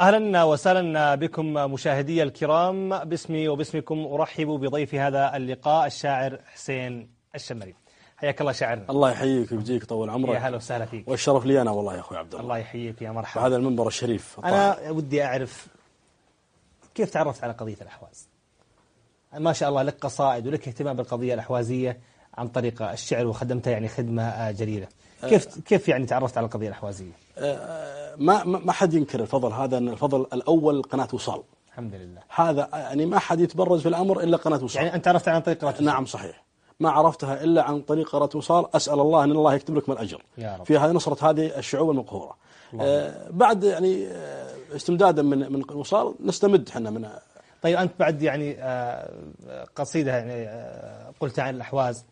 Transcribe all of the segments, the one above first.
أهلا وسهلا بكم مشاهدي الكرام. باسمي وباسمكم أرحب بضيف هذا اللقاء الشاعر حسين الشمري. حياك الله شاعرنا. الله يحييك ويجزيك طول عمرك. يا هلا وسهلا فيك. والشرف لي أنا والله يا أخوي عبد الله. الله يحييك يا مرحبا. هذا المنبر الشريف. أنا ودي أعرف كيف تعرفت على قضية الأحواز؟ ما شاء الله لك قصائد ولك اهتمام بالقضية الأحوازية عن طريق الشعر وخدمتها يعني خدمة جليلة. كيف يعني تعرفت على القضية الأحوازية؟ ما حد ينكر الفضل هذا، أن الفضل الأول قناة وصال. الحمد لله. هذا يعني ما حد يتبرز في الأمر إلا قناة وصال. يعني أنت عرفت عن طريق قناة وصال؟ نعم صحيح. ما عرفتها إلا عن طريق قناة وصال. أسأل الله أن الله يكتب لكم الأجر يا رب. فيها نصرة هذه الشعوب المقهورة. بعد يعني استمدادا من وصال نستمد حنا من. طيب أنت بعد يعني قصيدة يعني قلت عن الأحواز،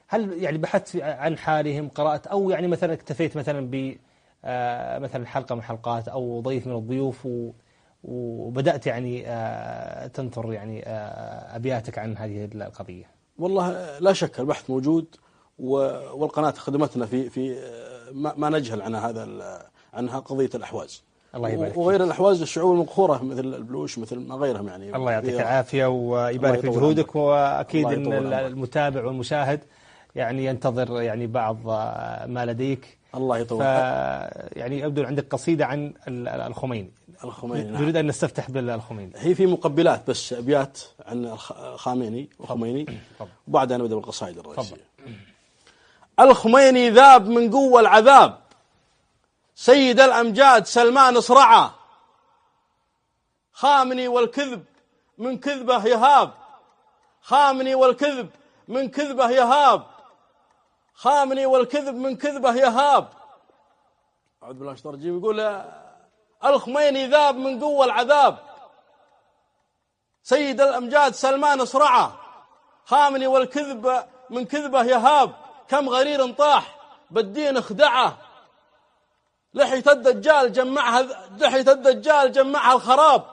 هل يعني بحثت عن حالهم، قرأت، أو يعني مثلا اكتفيت مثلا ب مثلا حلقة من حلقات أو ضيف من الضيوف وبدأت يعني تنثر يعني أبياتك عن هذه القضية؟ والله لا شك البحث موجود، والقناة خدمتنا في ما نجهل عنها قضية الأحواز. الله يبارك وغير الأحواز الشعوب المقهورة مثل البلوش مثل ما غيرهم يعني. الله يعطيك العافية ويبارك في جهودك، وأكيد أن المتابع والمشاهد يعني ينتظر يعني بعض ما لديك. الله يطول. يعني يبدو عندك قصيدة عن الخميني. نعم. نريد أن نستفتح بالخميني. هي في مقبلات بس أبيات عن الخامنئي وخميني، وبعدها نبدأ بالقصائد الرئيسية. الخميني ذاب من قوة العذاب، سيد الأمجاد سلمان اصرعه، خامني والكذب من كذبه يهاب، خامني والكذب من كذبه يهاب، خامني والكذب من كذبه يهاب. أعوذ بالله من الشيطان الرجيم. يقول الخميني ذاب من قوة العذاب، سيد الأمجاد سلمان اصرعه، خامني والكذب من كذبه يهاب، كم غرير طاح بالدين اخدعه، لحية الدجال جمعها الخراب،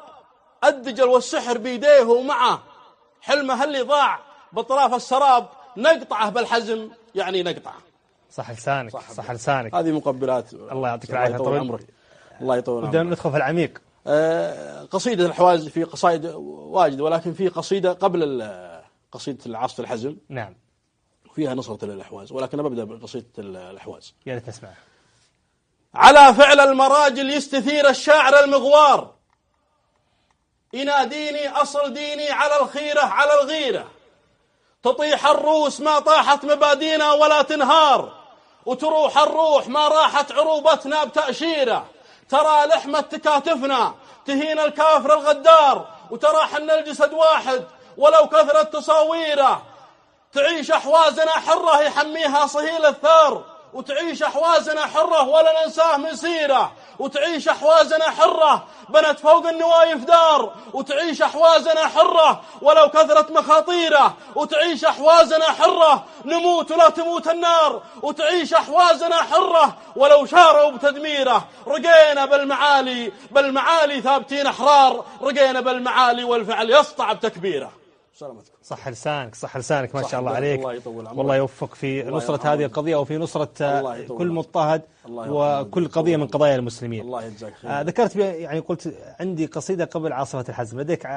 الدجل والسحر بيديه ومعه، حلمه اللي ضاع بطراف السراب، نقطعه بالحزم يعني نقطعه. صح لسانك. صح لسانك. هذه مقبلات. الله يعطيك العافية. طول عمرك. الله يطول عمرك. بدنا ندخل في العميق. قصيدة الأحواز في قصائد واجد، ولكن في قصيدة قبل قصيدة العاصفة الحزم. نعم. فيها نصرة للأحواز، ولكن ببدأ بقصيدة الأحواز. يا ريت نسمع. على فعل المراجل يستثير الشاعر المغوار، يناديني أصل ديني على الخيرة على الغيرة، تطيح الروس ما طاحت مبادينا ولا تنهار، وتروح الروح ما راحت عروبتنا بتأشيرة، ترى لحمة تكاتفنا تهين الكافر الغدار، وترى حن الجسد واحد ولو كثرت تصاويره، تعيش أحوازنا حرة يحميها صهيل الثار، وتعيش أحوازنا حرة ولا ننساه من سيرة، وتعيش أحوازنا حرة بنت فوق النوايف دار، وتعيش أحوازنا حرة ولو كثرت مخاطيره، وتعيش أحوازنا حرة نموت ولا تموت النار، وتعيش أحوازنا حرة ولو شاروا بتدميره، رقينا بالمعالي ثابتين أحرار، رقينا بالمعالي والفعل يسطع بتكبيره. سلامتكم. صح لسانك ما شاء الله عليك. والله يوفق في نصرة هذه القضية وفي نصرة كل مضطهد وكل قضية من قضايا المسلمين. الله يجزاك خير. ذكرت يعني قلت عندي قصيدة قبل عاصفة الحزم، لديك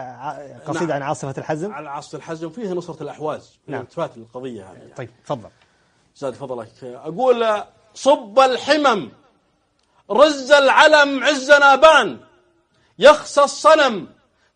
قصيدة نعم. عن عاصفة الحزم؟ عن عاصفة الحزم فيها نصرة الأحواز. نعم. التفات القضية هذه يعني. طيب تفضل. زاد فضلك. أقول صب الحمم رز العلم عزنا بان، يخسى الصنم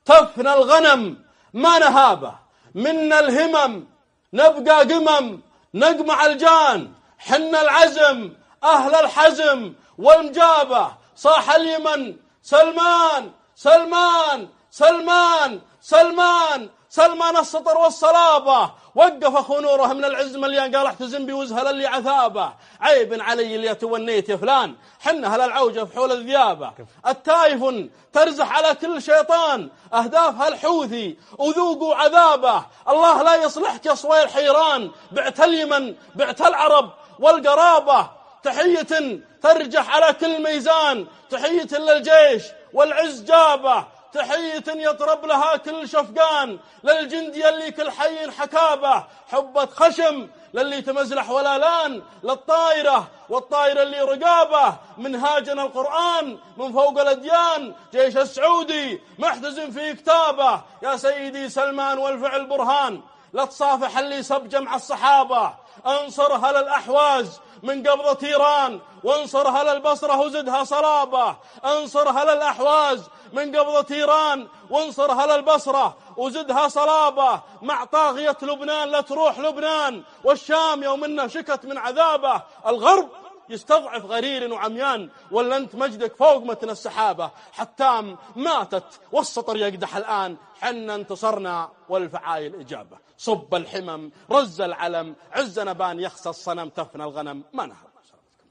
تفنى الغنم ما نهابه، منا الهمم نبقى قمم نقمع الجان، حن العزم أهل الحزم والمجابة، صاح اليمن سلمان سلمان سلمان سلمان سلمان السطر والصلابة، وقف أخو نوره من العز مليان قال احتزم بي وزهل اللي عثابه، عيب علي اللي تونيت يا فلان، حنها للعوجة في حول الذيابة، التايف ترزح على كل شيطان أهدافها الحوثي وذوقوا عذابه، الله لا يصلحك يا صوير حيران، بعت اليمن بعت العرب والقرابة، تحية ترجح على كل ميزان، تحية للجيش والعز جابه، تحية يطرب لها كل شفقان، للجندي اللي كل حي حكابه، حبة خشم للي تمزلح ولا لان، للطائرة والطائرة اللي رقابه، منهاجنا القرآن من فوق الأديان، جيش السعودي محتزم في كتابه، يا سيدي سلمان والفعل برهان، لا تصافح اللي سب جمع الصحابة، انصر هل الأحواز من قبضة إيران، وانصر هل البصرة وزدها صلابة، انصر هل الأحواز من قبضة إيران، وانصر هل البصرة وزدها صلابة، مع طاغية لبنان لا تروح لبنان، والشام يوم انه شكت من عذابه، الغرب يستضعف غرير وعميان، ولا انت مجدك فوق متن السحابة، حتام ماتت والسطر يقدح الآن، حنا انتصرنا والفعايل إجابة، صب الحمم رز العلم، عز نبان يخسى الصنم، تفنى الغنم ما نهر.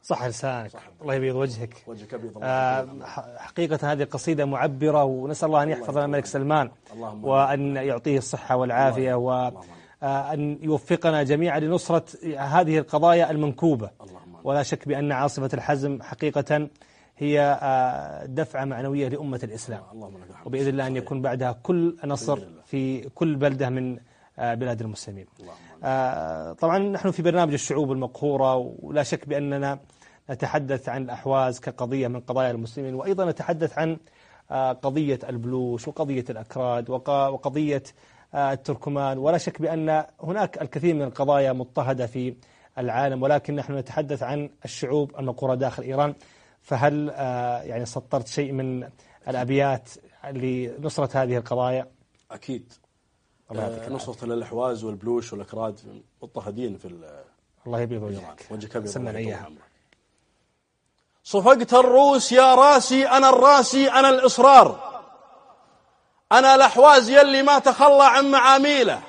صح لسانك، الله يبيض وجهك. وجهك أبيض الله. حقيقة هذه قصيدة معبرة، ونسأل الله أن يحفظ لنا الملك سلمان وأن يعطيه الصحة والعافية، وأن يوفقنا جميعا لنصرة هذه القضايا المنكوبة. ولا شك بأن عاصفة الحزم حقيقة هي دفعة معنوية لأمة الإسلام، وبإذن الله أن يكون بعدها كل نصر في كل بلدة من بلاد المسلمين. طبعا نحن في برنامج الشعوب المقهورة، ولا شك بأننا نتحدث عن الأحواز كقضية من قضايا المسلمين، وأيضا نتحدث عن قضية البلوش وقضية الأكراد وقضية التركمان، ولا شك بأن هناك الكثير من القضايا مضطهدة في العالم، ولكن نحن نتحدث عن الشعوب المقهورة داخل إيران. فهل يعني سطرت شيء من الأبيات لنصرة هذه القضايا؟ أكيد. نصرة الأحواز والبلوش والأكراد مضطهدين في الله يبيض وجهك. وجهك أبيض. سمعنا إياها. صفقت الروس يا راسي، أنا الراسي، أنا الإصرار، أنا الأحوازي اللي ما تخلى عن معاميله،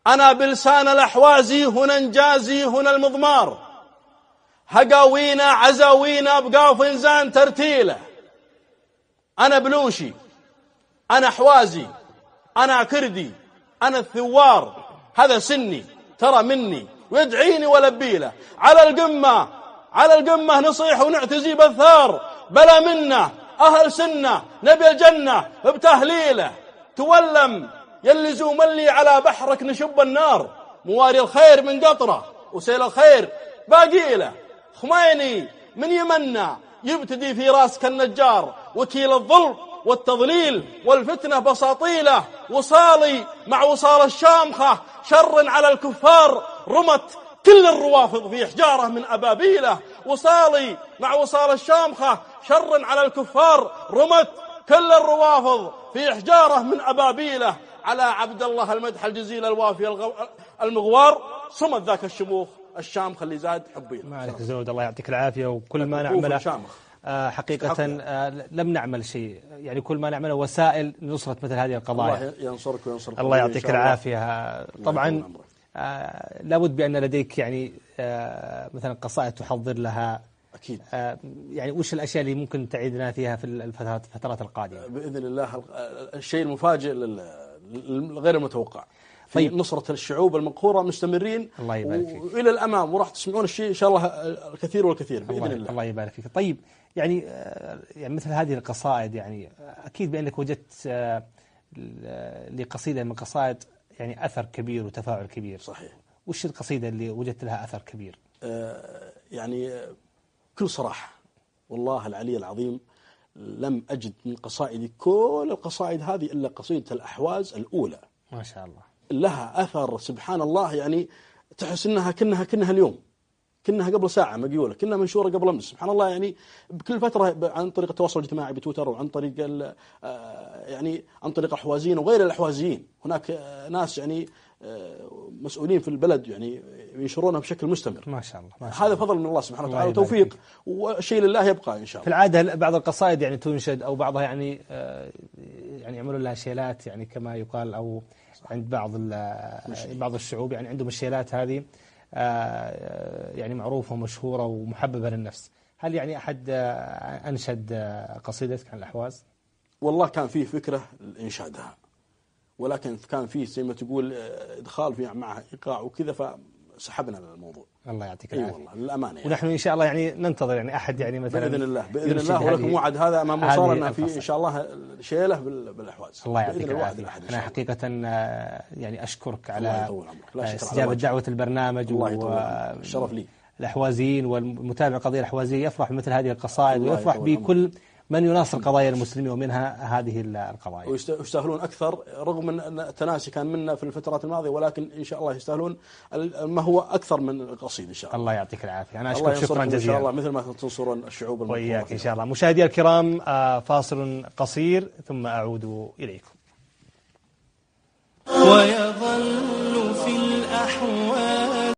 أنا بلسان الأحوازي هنا انجازي هنا المضمار، هقاوينا عزاوينا بقاف إنزان ترتيله، أنا بلوشي، أنا حوازي، أنا كردي، أنا الثوار، هذا سني ترى مني ويدعيني ولبيله، على القمة نصيح ونعتزي بالثار، بلا منا أهل سنة نبي الجنة بتهليله، تولم يلي زوملي على بحرك نشب النار، مواري الخير من قطرة وسيل الخير باقيله، خميني من يمنا يبتدي في راسك النجار، وكيل الظلم والتضليل والفتنة بساطيله، وصالي مع وصال الشامخة شر على الكفار، رمت كل الروافض في حجارة من أبابيله، وصالي مع وصال الشامخة شر على الكفار، رمت كل الروافض في حجارة من أبابيله، على عبد الله المدح الجزيل الوافي المغوار، صمت ذاك الشموخ الشامخ اللي زاد حبيله. ما عليك زود، الله يعطيك العافية. وكل ما نعمله حقيقة لم نعمل شيء، يعني كل ما نعمله وسائل لنصرة مثل هذه القضايا. الله ينصرك وينصرك. الله يعطيك العافية. طبعا لابد بأن لديك يعني مثلا قصائد تحضر لها. أكيد. يعني وش الأشياء اللي ممكن تعيدنا فيها في الفترات القادمة؟ بإذن الله الشيء المفاجئ غير المتوقع. طيب. نصرة الشعوب المقهورة مستمرين، الله يبارك فيك. وإلى الأمام، وراح تسمعون الشيء إن شاء الله الكثير والكثير بإذن الله. الله يبارك فيك. طيب يعني مثل هذه القصائد، يعني أكيد بأنك وجدت لقصيدة من قصائد يعني أثر كبير وتفاعل كبير. صحيح. وش القصيدة اللي وجدت لها أثر كبير؟ يعني كل صراحة والله العلي العظيم لم أجد من قصائدي كل القصائد هذه إلا قصيدة الأحواز الأولى، ما شاء الله، لها أثر سبحان الله. يعني تحس إنها كنها اليوم، كنها قبل ساعة مقيولة، كنها منشورة قبل أمس، سبحان الله. يعني بكل فترة عن طريق التواصل الاجتماعي بتويتر، وعن طريق يعني عن طريق الأحوازيين وغير الأحوازيين، هناك ناس يعني مسؤولين في البلد يعني ينشرونها بشكل مستمر. ما شاء الله. هذا فضل من الله سبحانه وتعالى وتوفيق، والشيء لله يبقى إن شاء الله. في العادة بعض القصائد يعني تنشد، أو بعضها يعني يعملوا لها شيلات، يعني كما يقال، أو عند بعض الشعوب يعني عندهم الشيلات هذه يعني معروفة ومشهورة ومحببة للنفس. هل يعني أحد أنشد قصيدتك عن الأحواز؟ والله كان فيه فكرة لإنشادها، ولكن كان فيه زي ما تقول إدخال فيه معها إيقاع وكذا، سحبنا الموضوع. الله يعطيك العافية. والله للأمانة يعني. ونحن إن شاء الله يعني ننتظر يعني أحد يعني مثلا بإذن الله ولكم وعد هذا أمام وصولنا في إن شاء الله شيله بالأحواز. الله يعطيك العافية. أنا حقيقة يعني أشكرك على استجابة دعوة البرنامج والشرف لي. الأحوازيين والمتابع القضية الأحوازية يفرح بمثل هذه القصائد ويفرح بكل من يناصر قضايا المسلمين ومنها هذه القضايا. ويستاهلون أكثر رغم أن التناسي كان منا في الفترات الماضية، ولكن إن شاء الله يستاهلون ما هو أكثر من قصيد إن شاء الله. الله يعطيك العافية. أنا أشكرك شكرا جزيلا. إن شاء الله مثل ما تنصرون الشعوب وإياك إن شاء الله. مشاهدي الكرام فاصل قصير ثم أعود إليكم. ويظل في الأحوال